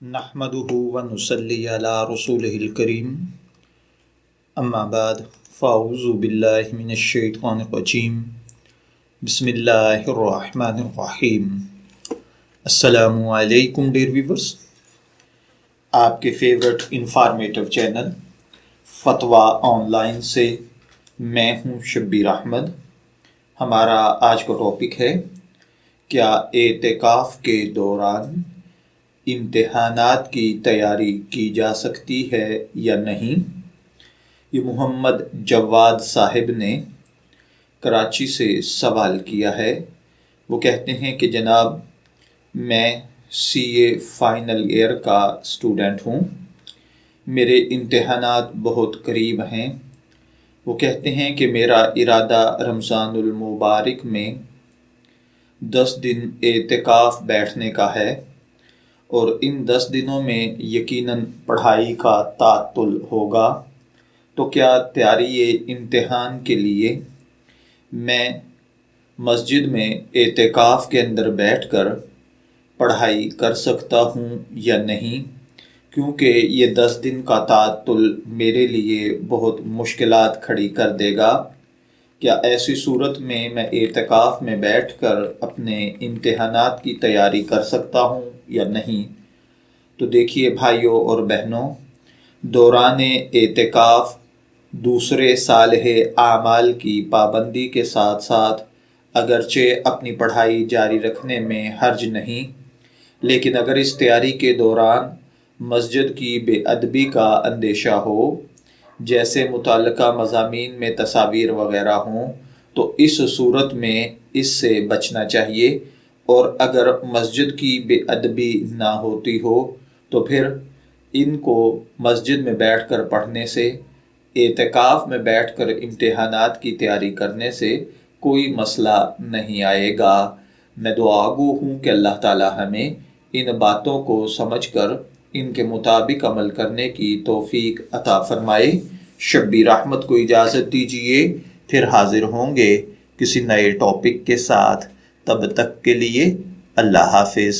نحمده ونصلي على رسوله الكريم اما بعد فاعوذ باللہ من الشیطان الرجیم بسم اللہ الرحمن الرحیم۔ السلام علیکم ڈیئر ویورز، آپ کے فیورٹ انفارمیٹو چینل فتویٰ آن لائن سے میں ہوں شبیر احمد۔ ہمارا آج کا ٹاپک ہے کیا اعتکاف کے دوران امتحانات کی تیاری کی جا سکتی ہے یا نہیں۔ یہ محمد جواد صاحب نے کراچی سے سوال کیا ہے۔ وہ کہتے ہیں کہ جناب میں CA فائنل ایئر کا اسٹوڈنٹ ہوں، میرے امتحانات بہت قریب ہیں۔ وہ کہتے ہیں کہ میرا ارادہ رمضان المبارک میں 10 دن اعتکاف بیٹھنے کا ہے اور ان 10 دنوں میں یقیناً پڑھائی کا تعطل ہوگا، تو کیا تیاری امتحان کے لیے میں مسجد میں اعتکاف کے اندر بیٹھ کر پڑھائی کر سکتا ہوں یا نہیں، کیونکہ یہ 10 دن کا تعطل میرے لیے بہت مشکلات کھڑی کر دے گا۔ کیا ایسی صورت میں اعتکاف میں بیٹھ کر اپنے امتحانات کی تیاری کر سکتا ہوں یا نہیں؟ تو دیکھیے بھائیوں اور بہنوں، دوران اعتکاف دوسرے صالح اعمال کی پابندی کے ساتھ ساتھ اگرچہ اپنی پڑھائی جاری رکھنے میں حرج نہیں، لیکن اگر اس تیاری کے دوران مسجد کی بے ادبی کا اندیشہ ہو، جیسے متعلقہ مضامین میں تصاویر وغیرہ ہوں، تو اس صورت میں اس سے بچنا چاہیے، اور اگر مسجد کی بے ادبی نہ ہوتی ہو تو پھر ان کو مسجد میں بیٹھ کر پڑھنے سے، اعتکاف میں بیٹھ کر امتحانات کی تیاری کرنے سے کوئی مسئلہ نہیں آئے گا۔ میں دعا گو ہوں کہ اللہ تعالی ہمیں ان باتوں کو سمجھ کر ان کے مطابق عمل کرنے کی توفیق عطا فرمائے۔ شبیر احمد کو اجازت دیجیے، پھر حاضر ہوں گے کسی نئے ٹاپک کے ساتھ۔ تب تک کے لیے اللہ حافظ۔